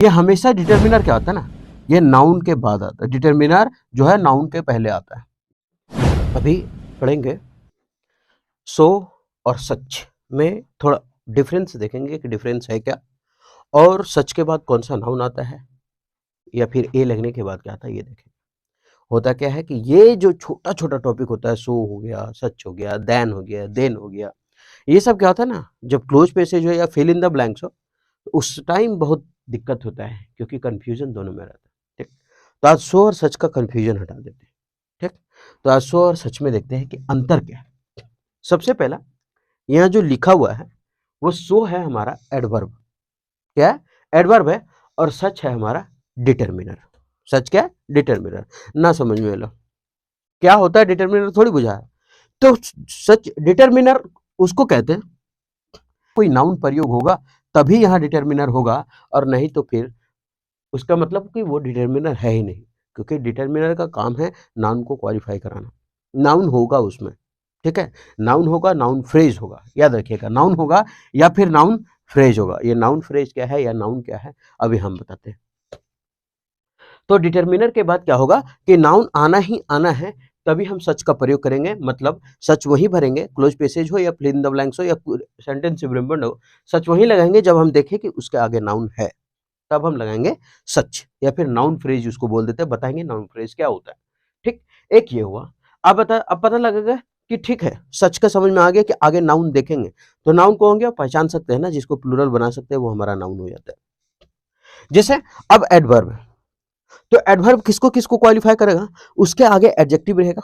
ये हमेशा डिटर्मिनर क्या होता है ना, ये नाउन के बाद आता है। डिटर्मिनर जो है नाउन के पहले आता है। अभी पढ़ेंगे सो और सच में थोड़ा डिफरेंस देखेंगे कि डिफरेंस है क्या, और सच के बाद कौन सा नाउन आता है या फिर ए लगने के बाद क्या आता है ये देखें। होता क्या है कि ये जो छोटा छोटा टॉपिक होता है, सो हो गया, सच हो गया, देन हो गया, देन हो गया, ये सब क्या होता है ना, जब क्लोज पैसेज हो या फिल इन द ब्लैंक्स हो तो उस टाइम बहुत दिक्कत होता है, क्योंकि कंफ्यूजन दोनों में रहता है। ठीक, तो आज सो और सच का कंफ्यूजन हटा देते हैं। ठीक, तो आज सो और सच में देखते हैं कि अंतर क्या है। सबसे पहला यहाँ जो लिखा हुआ है वो सो है हमारा एडवर्ब, क्या है, एडवर्ब है, और सच है हमारा डिटर्मिनर। सच क्या है, डिटर्मिनर। ना समझ में लो क्या होता है डिटर्मिनर, थोड़ी बुझा है। तो सच डिटर्मिनर उसको कहते हैं, कोई नाउन प्रयोग होगा तभी यहाँ डिटर्मिनर होगा, और नहीं तो फिर उसका मतलब कि वो डिटर्मिनर है ही नहीं, क्योंकि डिटर्मिनर का काम है नाउन को क्वालिफाई कराना। नाउन होगा उसमें, ठीक है, नाउन होगा, नाउन फ्रेज होगा, याद रखिएगा, नाउन होगा या फिर नाउन फ्रेज होगा। ये नाउन फ्रेज क्या है या नाउन क्या है अभी हम बताते हैं। तो डिटर्मिनर के बाद क्या होगा कि नाउन आना ही आना है, तभी हम सच का प्रयोग करेंगे। मतलब सच वही भरेंगे, क्लोज पैसेज हो या फिल इन द ब्लैंक्स हो या सेंटेंस इम्प्रूवमेंट हो, सच वही लगाएंगे जब हम देखें कि उसके आगे नाउन है, तब हम लगाएंगे सच, या फिर नाउन फ्रेज उसको बोल देते हैं, बताएंगे नाउन फ्रेज क्या होता है। ठीक, एक ये हुआ। अब पता लगेगा कि ठीक है, सच का समझ में आ गया कि आगे नाउन देखेंगे तो नाउन को होंगे पहचान सकते हैं ना, जिसको प्लूरल बना सकते हैं वो हमारा नाउन हो जाता है। जैसे अब एडवर्ब, तो एडवर्ब किसको किसको क्वालिफाई करेगा, उसके आगे एडजेक्टिव रहेगा,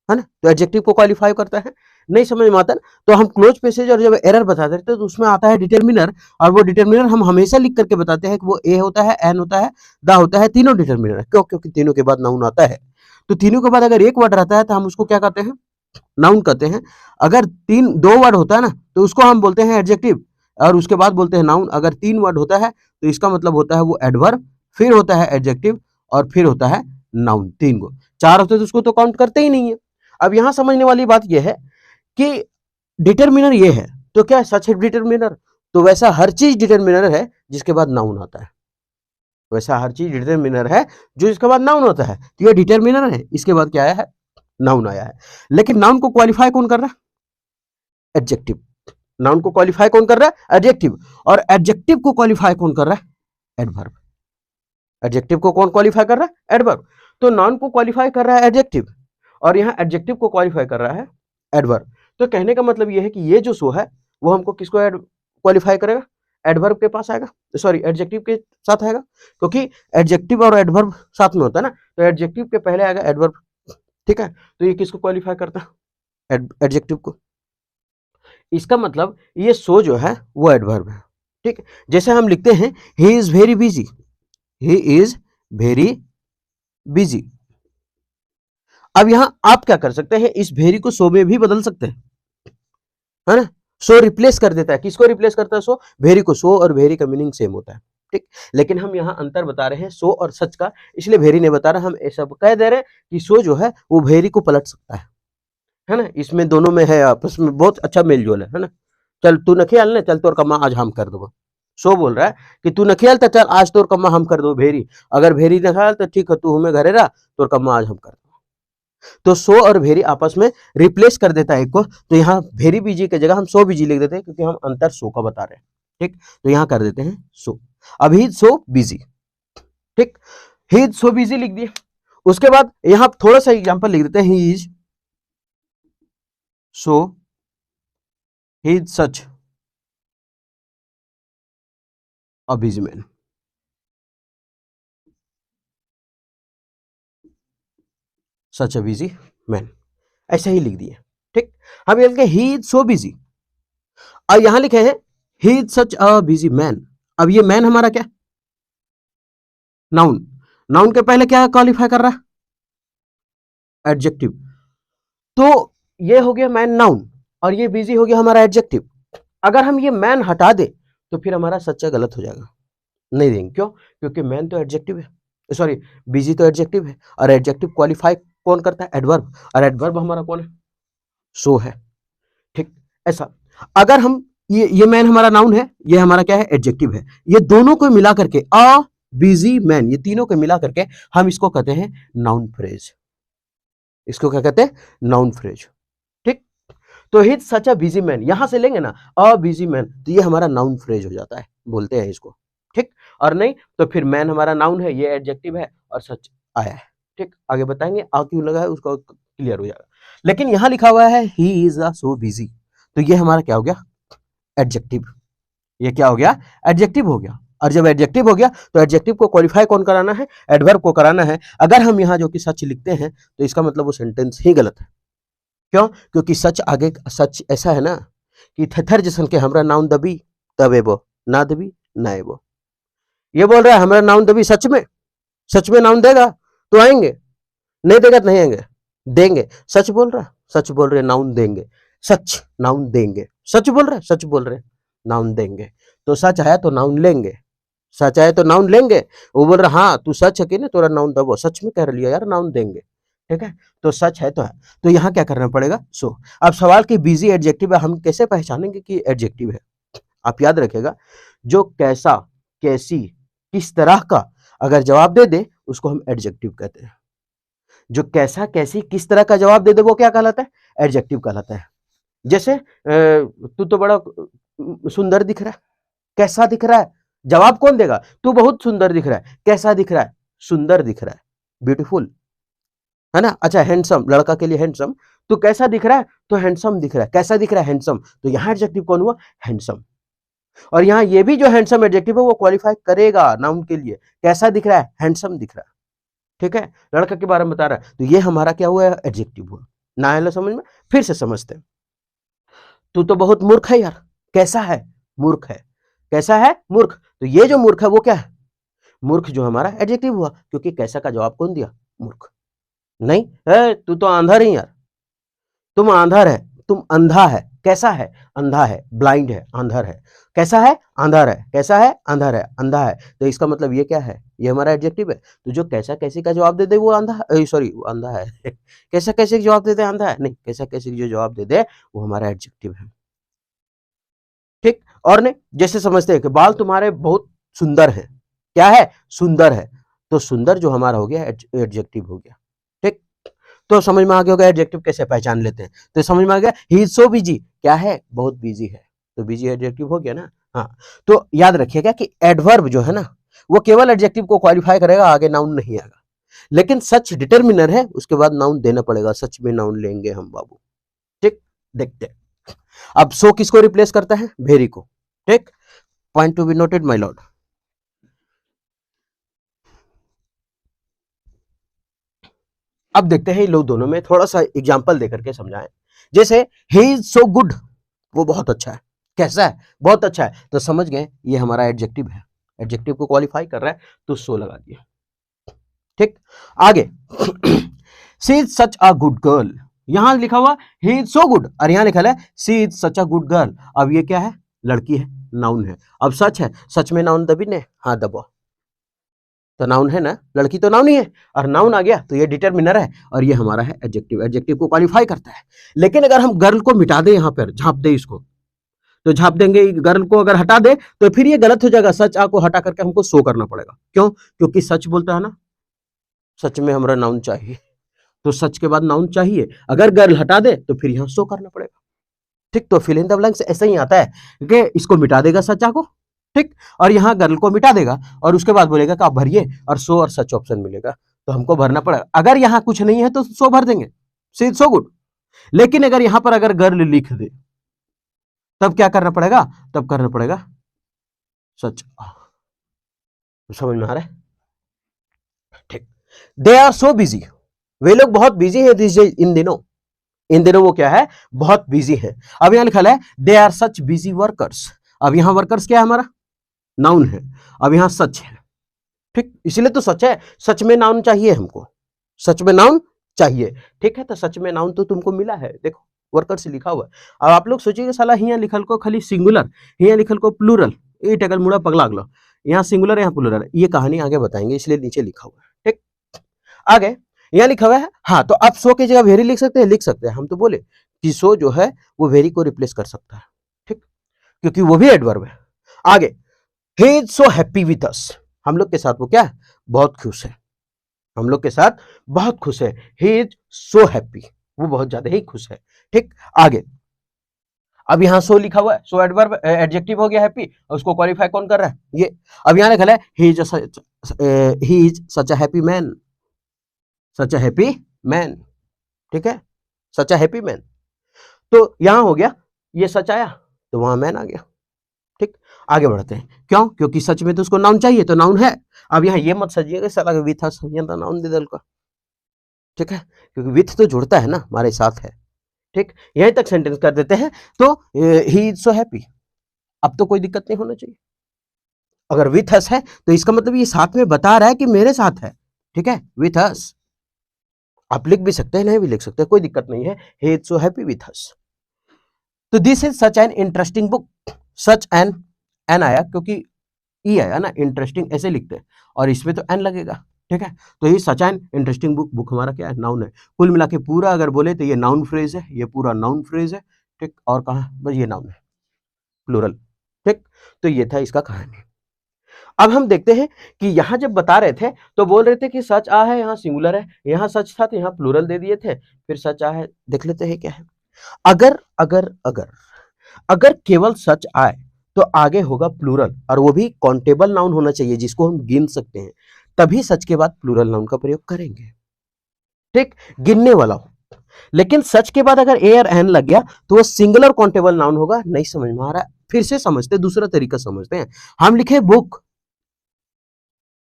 है ना, तो एडजेक्टिव को क्वालिफाई करता है। नहीं समझ में आता ना, तो हम क्लोज पैसेज और जब एरर बता देते हैं तो उसमें आता है डिटर्मिनर, और वो डिटर्मिनर हम हमेशा लिख करके बताते हैं कि वो ए होता है, एन होता है, द होता है, तीनों डिटर्मिनर है। क्यों? क्योंकि तीनों के बाद नाउन आता है। तो तीनों के बाद अगर एक वर्ड रहता है तो हम उसको क्या कहते हैं, नाउन कहते हैं। अगर दो वर्ड होता है ना तो उसको हम बोलते हैं एडजेक्टिव, और उसके बाद बोलते हैं नाउन। अगर तीन वर्ड होता है तो इसका मतलब होता है वो एडवर्ब, फिर होता है एडजेक्टिव, और फिर होता है नाउन। तीन को, चार होते तो उसको तो काउंट करते ही नहीं है। अब यहां समझने वाली बात यह है कि डिटर्मिनर ये है, तो क्या सच है डिटर्मिनर, तो वैसा हर चीज डिटर्मिनर है जिसके बाद नाउन आता है। वैसा हर चीज डिटर्मिनर है जो इसके बाद नाउन होता है। तो ये डिटर्मिनर है, इसके बाद क्या आया है, नाउन आया है। लेकिन नाउन को क्वालिफाई कौन कर रहा है, एडजेक्टिव। नाउन को क्वालिफाई कौन कर रहा है, एडजेक्टिव। और एडजेक्टिव को क्वालिफाई कौन कर रहा है, एडवर्ब। एडजेक्टिव को कौन क्वालिफाई कर रहा है, एडवर्ब। तो नाउन को क्वालिफाई कर रहा है एडजेक्टिव, और यहाँ एडजेक्टिव को क्वालिफाई कर रहा है एडवर्ब। तो कहने का मतलब ये है कि ये जो सो है वो हमको किसको क्वालिफाई करेगा, एडवर्ब के पास आएगा, सॉरी एडजेक्टिव के साथ आएगा, क्योंकि एडजेक्टिव और एडवर्ब साथ में होता है ना, तो एडजेक्टिव के पहले आएगा एडवर्ब। ठीक है, तो ये किसको क्वालिफाई करता है, एडजेक्टिव को। इसका मतलब ये सो जो है वो एडवर्ब है। ठीक, जैसे हम लिखते हैं he is very busy, he is very busy. अब यहां आप क्या कर सकते हैं, इस वेरी को सो में भी बदल सकते हैं, है ना। सो रिप्लेस कर देता है, किसको रिप्लेस करता है, सो वेरी को। सो और वेरी का मीनिंग सेम होता है। ठीक, लेकिन हम यहाँ अंतर बता रहे हैं सो और सच का, इसलिए वेरी नहीं बता रहे, हम ऐसा कह दे रहे हैं कि सो जो है वो वेरी को पलट सकता है ना। इसमें दोनों में है, आपस में बहुत अच्छा मेल जोल है ना। चल तू नखियाल ने, चल तोर कम्मा आज हम कर दो। सो बोल रहा है कि तू नखियाल तो चल आज तोर कम्मा हम कर दो भेरी, अगर भेरी नखियाल तो ठीक है तू हमें घरे रहा, तोर कम्मा आज हम कर दो। तो सो और भेरी आपस में रिप्लेस कर देता है एक को, तो यहाँ भेरी बीजी की जगह हम सो बीजी लिख देते हैं, क्योंकि हम अंतर सो का बता रहे हैं। ठीक, तो यहाँ कर देते हैं सो। अब ही सो बिजी, ठीक, ही सो बिजी लिख दिए। उसके बाद यहाँ थोड़ा सा एग्जांपल लिख देते हैं, he is so, he is such a busy man. Such a busy man, ऐसा ही लिख दिए। ठीक, हम ये लिखे ही इज सो बिजी, और यहां लिखे हैं he is such a busy man. अब ये मैन हमारा क्या, नाउन। नाउन के पहले क्या क्वालिफाई कर रहा है, एडजेक्टिव। तो ये हो गया मैन नाउन, और ये बिजी हो गया हमारा एडजेक्टिव। अगर हम ये मैन हटा दे तो फिर हमारा सच्चा गलत हो जाएगा, नहीं देंगे। क्यों? क्योंकि मैन तो एडजेक्टिव है, सॉरी बिजी तो एडजेक्टिव है, और एडजेक्टिव क्वालिफाई कौन करता है, एडवर्ब, और एडवर्ब हमारा कौन है, सो है। ठीक, ऐसा। अगर हम ये मैन हमारा नाउन है, ये हमारा क्या है, एडजेक्टिव है। ये दोनों को मिला करके अ बिजी मैन, ये तीनों को मिला करके हम इसको कहते हैं नाउन फ्रेज। इसको क्या कहते हैं, नाउन फ्रेज। ठीक, तो ही सच अ बिजी मैन, यहां से लेंगे ना अ बिजी मैन, तो ये हमारा नाउन फ्रेज हो जाता है, बोलते हैं इसको। ठीक, और नहीं तो फिर मैन हमारा नाउन है, ये एडजेक्टिव है और सच आया है। ठीक, आगे बताएंगे आ क्यों लगा है उसको क्लियर हो जाएगा। लेकिन यहां लिखा हुआ है he is a so busy, तो ये हमारा क्या हो गया, एडजेक्टिव। ये क्या हो गया, एडजेक्टिव हो गया। और जब एडजेक्टिव हो गया तो एडजेक्टिव को क्वालिफाई कौन कराना है, एडवर्ब को कराना है। अगर हम यहाँ जो कि सच लिखते हैं तो इसका मतलब वो सेंटेंस ही गलत है। क्यों, क्योंकि सच आगे, सच ऐसा है ना कि थेथर जैसन के हमरा नाउन दबी तब एबो, ना दबी ना एबो। ये बोल रहा है हमारा नाउन दबी, सच में नाउन देगा तो आएंगे, नहीं देगा तो नहीं आएंगे, देंगे। सच बोल रहा, सच बोल रहे नाउन देंगे, सच नाउन देंगे, सच बोल रहे, सच बोल रहे नाउन देंगे। तो सच आया तो नाउन लेंगे, सच आया तो नाउन लेंगे। वो बोल रहा हाँ तू सच है कि नहीं, तोरा नाउन दबो, सच में कह लिया यार नाउन देंगे। ठीक है, तो सच है तो है, तो यहाँ क्या करना पड़ेगा, सो। अब सवाल की बिजी एडजेक्टिव है, हम कैसे पहचानेंगे कि एडजेक्टिव है। आप याद रखिएगा, जो कैसा, कैसी, किस तरह का अगर जवाब दे दे उसको हम एडजेक्टिव कहते हैं। जो कैसा, कैसी, किस तरह का जवाब दे दे वो क्या कहलाता है, एडजेक्टिव कहलाता है। जैसे तू तो बड़ा सुंदर दिख रहा है, कैसा दिख रहा है, जवाब कौन देगा, तू बहुत सुंदर दिख रहा है, कैसा दिख रहा है, सुंदर दिख रहा है, ब्यूटीफुल, है ना। अच्छा हैंडसम, लड़का के लिए हैंडसम, तू कैसा दिख रहा है, तो हैंडसम दिख रहा है, कैसा दिख रहा है, हैंडसम, तो यहाँ एडजेक्टिव कौन हुआ, हैंडसम। और यहाँ ये भी जो हैंडसम एडजेक्टिव है वो क्वालिफाई करेगा नाउन के लिए, कैसा दिख रहा है, हैंडसम दिख रहा है। ठीक है, लड़का के बारे में बता रहा है, तो ये हमारा क्या हुआ, एडजेक्टिव हुआ। ना है समझ में, फिर से समझते हैं। तू तो बहुत मूर्ख है यार, कैसा है, मूर्ख है, कैसा है, मूर्ख, तो ये जो मूर्ख है वो क्या है, मूर्ख जो हमारा एडजेक्टिव हुआ, क्योंकि कैसा का जवाब कौन दिया, मूर्ख। नहीं है तू तो आंधा नहीं यार, तुम आंधर है, तुम अंधा है, कैसा है, अंधा है, ब्लाइंड है, आंधर है, कैसा है, आंधर है, कैसा है, आंधर है, अंधा है। तो इसका मतलब ये क्या है, ये हमारा एडजेक्टिव है। तो जो कैसा कैसी का जवाब दे दे वो अंधा, सॉरी वो अंधा है कैसा कैसे जवाब दे दे अंधा है, नहीं, कैसा कैसे जो जवाब दे दे वो हमारा एडजेक्टिव है। ठीक, और नहीं जैसे समझते हैं कि बाल तुम्हारे बहुत सुंदर है, क्या है, सुंदर है, तो सुंदर जो हमारा हो गया एडजेक्टिव हो गया। ठीक, तो समझ में आ गया होगा एडजेक्टिव कैसे पहचान लेते हैं, तो समझ में आ गया ही इज सो बिजी, क्या है, बहुत बिजी है, तो बिजी एडजेक्टिव हो गया ना। हाँ, तो याद रखिएगा कि एडवर्ब जो है ना वो केवल एडजेक्टिव को क्वालिफाई करेगा, आगे नाउन नहीं आएगा। लेकिन सच डिटर्मिनर है, उसके बाद नाउन देना पड़ेगा, सच में नाउन लेंगे हम बाबू। ठीक, देखते हैं अब सो किसको रिप्लेस करता है, वेरी को। ठीक, point to be noted my Lord. अब देखते हैं इन लोग दोनों में थोड़ा सा एग्जांपल देकर के समझाएं। जैसे ही इज सो गुड, वो बहुत अच्छा है, कैसा है, बहुत अच्छा है, तो समझ गए ये हमारा एडजेक्टिव है, एडजेक्टिव को क्वालिफाई कर रहा है तो सो लगा दिया। ठीक, आगे she is such a good girl, यहां लिखा हुआ ही इज सो गुड और यहां लिखा है she is such a good girl. अब ये क्या है, लड़की है, नाउन है। अब सच है, सच में नाउन दबी ने, हाँ दबो, तो नाउन है ना, लड़की तो नाउन ही है, और नाउन आ गया तो ये डिटरमिनर है और ये हमारा है एडजेक्टिव, एडजेक्टिव को क्वालिफाई करता है। लेकिन अगर हम गर्ल को मिटा दे, यहाँ पर झाप दे इसको, तो झाप देंगे, गर्ल को अगर हटा दे तो फिर ये गलत हो जाएगा, सच आ को हटा करके हमको सो करना पड़ेगा। क्यों, क्योंकि सच बोलता है ना, सच में हमारा नाउन चाहिए, तो सच के बाद नाउन चाहिए, अगर गर्ल हटा दे तो फिर यहाँ सो करना पड़ेगा। ठीक, तो फिल इन द ब्लैंक्स ऐसा ही आता है कि इसको मिटा देगा सच्चा को, ठीक, और यहाँ गर्ल को मिटा देगा और उसके बाद बोलेगा कि आप भरिए और सो और सच ऑप्शन मिलेगा, तो हमको भरना पड़ेगा। अगर यहाँ कुछ नहीं है तो सो भर देंगे, सी सो गुड। लेकिन अगर यहाँ पर अगर गर्ल लिख दे तब क्या करना पड़ेगा, तब करना पड़ेगा सच। समझ में आ रहा है, ठीक। दे आर सो बिजी, वे लोग बहुत बिजी है इन दिनों, इन दिनों वो क्या है, बहुत बिजी है। अब यहां लिखा है they are such busy workers, अब यहां वर्कर्स क्या है हमारा, नाउन है, अब यहां सच है। ठीक, इसलिए तो सच है, सच में नाउन चाहिए हमको, सच में नाउन चाहिए। ठीक है, तो सच में नाउन तो तुमको मिला है, देखो वर्कर से लिखा हुआ है। अब आप लोग सोचिएगा साला हियां लिखल को खाली सिंगुलर, हियां लिखल को प्लूरल, ये टकल मुड़ा पगला अगला, यहाँ सिंगुलर यहाँ प्लूरल, ये कहानी आगे बताएंगे इसलिए नीचे लिखा हुआ है। ठीक, आगे यहाँ लिखा हुआ है, हाँ तो आप सो की जगह वेरी लिख सकते हैं, लिख सकते हैं, हम तो बोले कि सो जो है वो वेरी को रिप्लेस कर सकता है। ठीक, क्योंकि वो भी एडवर्ब है। आगे, he is so happy with अस, हम लोग के साथ वो क्या है, बहुत खुश है, हम लोग के साथ बहुत खुश है। ही इज सो हैप्पी, वो बहुत ज्यादा ही खुश है। ठीक, आगे, अब यहां सो लिखा हुआ है, सो एडवर्ब एडजेक्टिव हो गया हैप्पी, और उसको क्वालिफाई कौन कर रहा है, ये। अब यहां लिखा है he is such a happy man, such a happy man, ठीक है, सच अ हैप्पी मैन। तो यहां हो गया, ये सच आया तो वहां मैन आ गया। ठीक, आगे बढ़ते हैं, क्यों, क्योंकि सच में तो उसको नाउन चाहिए, तो नाउन है। अब यहाँ ये मत सजिएगा साला विथ था नाउन दे दल का, ठीक है, क्योंकि विथ तो जुड़ता है ना, हमारे साथ है। ठीक, यहीं तक सेंटेंस कर देते हैं। तो ही इज सो हैप्पी, अब तो कोई दिक्कत नहीं होना चाहिए। अगर विथ अस है तो इसका मतलब ये साथ में बता रहा है कि मेरे साथ है, ठीक है, विथ अस। आप लिख भी सकते हैं, नहीं भी लिख सकते हैं, कोई दिक्कत नहीं है। He is so happy with us. तो this is such an interesting book, such an आया क्योंकि ई आया ना, इंटरेस्टिंग ऐसे लिखते हैं, और इसमें तो एन लगेगा, ठीक है। तो ये सच एन इंटरेस्टिंग बुक, बुक हमारा क्या है, नाउन है। कुल मिला के पूरा अगर बोले तो ये नाउन फ्रेज है, ये पूरा नाउन फ्रेज है। ठीक, और कहा बस ये नाउन है, प्लूरल। ठीक, तो ये था इसका कहानी। अब हम देखते हैं कि यहां जब बता रहे थे तो बोल रहे थे कि सच आ है, यहाँ सिंगुलर है, यहाँ सच था तो यहाँ प्लूरल दे दिए थे, फिर सच आ है। देख लेते हैं क्या है। अगर अगर अगर अगर केवल सच आए तो आगे होगा प्लूरल, और वो भी काउंटेबल नाउन होना चाहिए जिसको हम गिन सकते हैं, तभी सच के बाद प्लूरल नाउन का प्रयोग करेंगे। ठीक, गिनने वाला हो। लेकिन सच के बाद अगर ए और एन लग गया तो वो सिंगुलर काउंटेबल नाउन होगा। नहीं समझ में आ रहा है, फिर से समझते, दूसरा तरीका समझते हैं। हम लिखे बुक,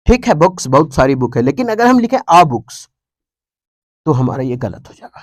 ठीक है, बुक्स बहुत सारी बुक है, लेकिन अगर हम लिखे आ बुक्स तो हमारा ये गलत हो जाएगा।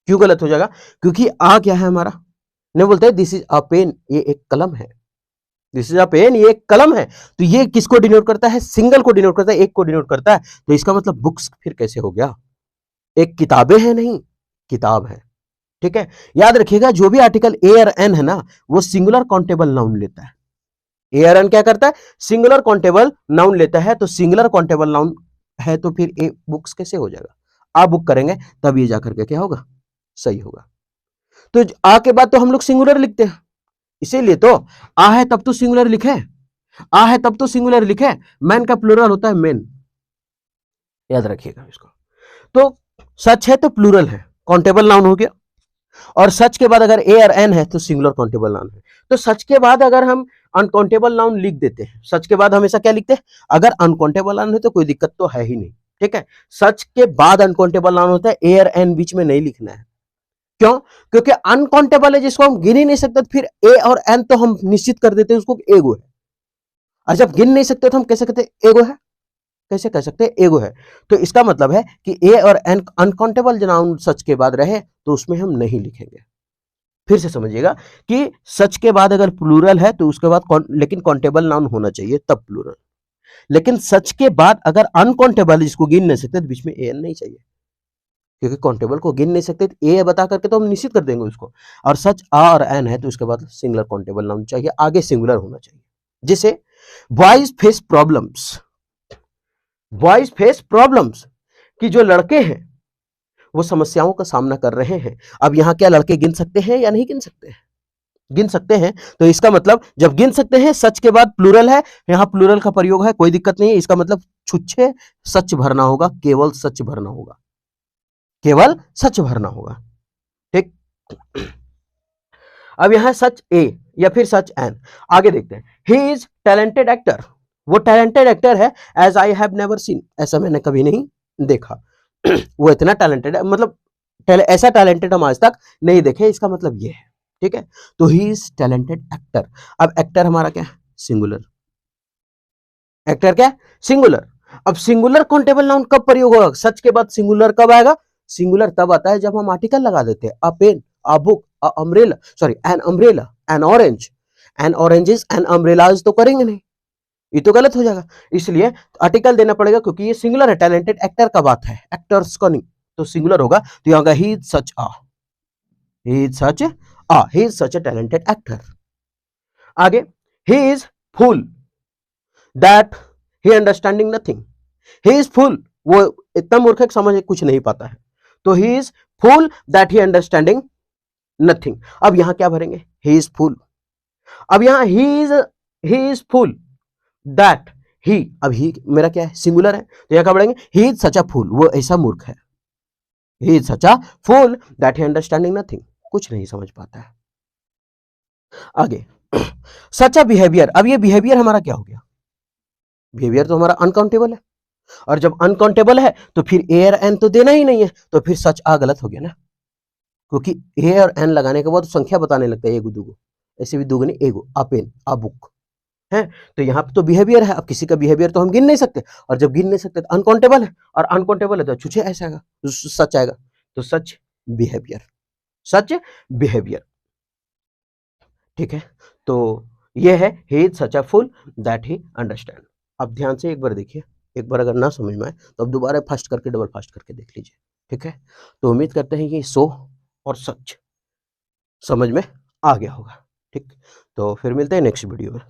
क्यों गलत हो जाएगा, क्योंकि आ क्या है हमारा, नहीं बोलते दिस इज अ पेन, ये एक कलम है, दिस इज अ पेन, ये एक कलम है। तो ये किसको डिनोट करता है, सिंगल को डिनोट करता है, एक को डिनोट करता है। तो इसका मतलब बुक्स फिर कैसे हो गया, एक किताबें हैं, नहीं किताब है। ठीक है, याद रखिएगा जो भी आर्टिकल ए और एन है ना, वो सिंगुलर काउंटेबल नाउन लेता है। ए और एन क्या करता है, सिंगुलर काउंटेबल नाउन लेता है। तो सिंगुलर काउंटेबल नाउन है तो फिर ए बुक्स कैसे हो जाएगा, आ बुक करेंगे तब ये जाकर के क्या होगा, सही होगा। तो आ के बाद तो हम लोग सिंगुलर लिखते हैं, इसीलिए तो आ है तब तो सिंगुलर लिखे, आ है तब तो सिंगुलर लिखे। मैन का प्लूरल होता है मेन, याद रखिएगा इसको। तो सच है तो प्लूरल है, काउंटेबल नाउन हो गया। और सच के बाद अगर ए और एन है तो सिंगुलर काउंटेबल नाउन है। तो सच के बाद अगर हम अनकाउंटेबल नाउन लिख देते हैं, सच के बाद हमेशा क्या लिखते हैं, अगर अनकाउंटेबल नाउन है तो कोई दिक्कत तो है ही नहीं। ठीक है, सच के बाद अनकाउंटेबल नाउन होता है, ए और एन बीच में नहीं लिखना है। क्यों, क्योंकि अनकाउंटेबल है जिसको हम गिन ही नहीं सकते, फिर ए और एन तो हम निश्चित कर देते हैं उसको एगो है। और जब गिन नहीं सकते तो हम कैसे कहते हैं एगो है, कैसे कह सकते हैं एगो है। तो इसका मतलब है कि ए और एन अनकाउंटेबल नाउन सच के बाद रहे तो उसमें हम नहीं लिखेंगे। फिर से समझिएगा कि सच के बाद अगर प्लूरल है तो उसके बाद लेकिन काउंटेबल नाउन होना चाहिए तब प्लूरल। लेकिन सच के बाद अगर अनकाउंटेबल जिसको गिन नहीं सकते तो बीच में एन नहीं चाहिए, क्योंकि काउंटेबल को गिन नहीं सकते तो ए बता करके तो हम निश्चित कर देंगे उसको। और सच आ और एन है तो उसके बाद सिंगुलर काउंटेबल नाउन चाहिए, आगे सिंगुलर होना चाहिए। जैसे boys face problems, boys face problems कि जो लड़के हैं वो समस्याओं का सामना कर रहे हैं। अब यहां क्या लड़के गिन सकते हैं या नहीं गिन सकते हैं, गिन सकते हैं। तो इसका मतलब जब गिन सकते हैं, सच के बाद प्लूरल है, यहां प्लूरल का प्रयोग है, कोई दिक्कत नहीं है। इसका मतलब छुच्छे सच भरना होगा, केवल सच भरना होगा, केवल सच भरना होगा। ठीक, अब यहां सच ए या फिर सच एन। आगे देखते हैं, ही इज टैलेंटेड एक्टर, वो टैलेंटेड एक्टर है, as I have never seen, ऐसा मैंने कभी नहीं देखा। वो इतना टैलेंटेड है, मतलब ऐसा टैलेंटेड हम आज तक नहीं देखे, इसका मतलब ये है। ठीक है, तो ही इज टैलेंटेड एक्टर। अब एक्टर हमारा क्या है, सिंगुलर, एक्टर क्या है, सिंगुलर। अब सिंगुलर काउंटेबल नाउन कब प्रयोग होगा, सच के बाद सिंगुलर कब आएगा, सिंगुलर तब आता है जब हम आर्टिकल लगा देते हैं, a pen, a book, a umbrella, sorry an umbrella, an orange, an oranges, an umbrellas तो करेंगे नहीं, ये तो गलत हो जाएगा। इसलिए आर्टिकल देना पड़ेगा क्योंकि ये सिंगुलर है, टैलेंटेड एक्टर का बात है, एक्टर्स का नहीं, तो सिंगुलर होगा। तो यहाँ का he is such a, he is such a, he is such a talented actor. आगे, he is fool that he understanding nothing, he is fool, वो इतना मूर्ख है समझ कुछ नहीं पाता है। तो he is fool that he understanding nothing. अब यहां क्या भरेंगे, ही इज फूल। अब यहां he is full that he, अब ही मेरा क्या है, सिंगुलर है, तो यहां क्या पढ़ेंगे, ही इज सच अ फूल, वो ऐसा मूर्ख है, he is such a fool that he understanding nothing, कुछ नहीं समझ पाता है। आगे सच अ बिहेवियर, अब ये बिहेवियर हमारा क्या हो गया, बिहेवियर तो हमारा अनकाउंटेबल है, और जब अनकाउंटेबल है तो फिर ए और एन तो देना ही नहीं है, तो फिर सच आ गलत हो गया ना, क्योंकि ए और एन लगाने के बाद संख्या बताने लगता है, एगो दूगो, ऐसे भी दूगो नहीं, एगो, आ पेन, आ बुक है, तो यहाँ पे तो बिहेवियर है, अब किसी का बिहेवियर तो हम गिन नहीं सकते, और जब गिन नहीं सकते तो अनकाउंटेबल है, और अनकाउंटेबल है तो छुछे ऐसा आएगा, सच आएगा, तो सच बिहेवियर, सच बिहेवियर, ठीक है। तो ये है he is such a fool that he understand. अब ध्यान से एक बार देखिए, एक बार अगर ना समझ में आए तो अब दोबारा फास्ट करके डबल फास्ट करके देख लीजिए, ठीक है। तो उम्मीद करते हैं कि सो और सच समझ में आ गया होगा, ठीक। तो फिर मिलते हैं नेक्स्ट वीडियो में।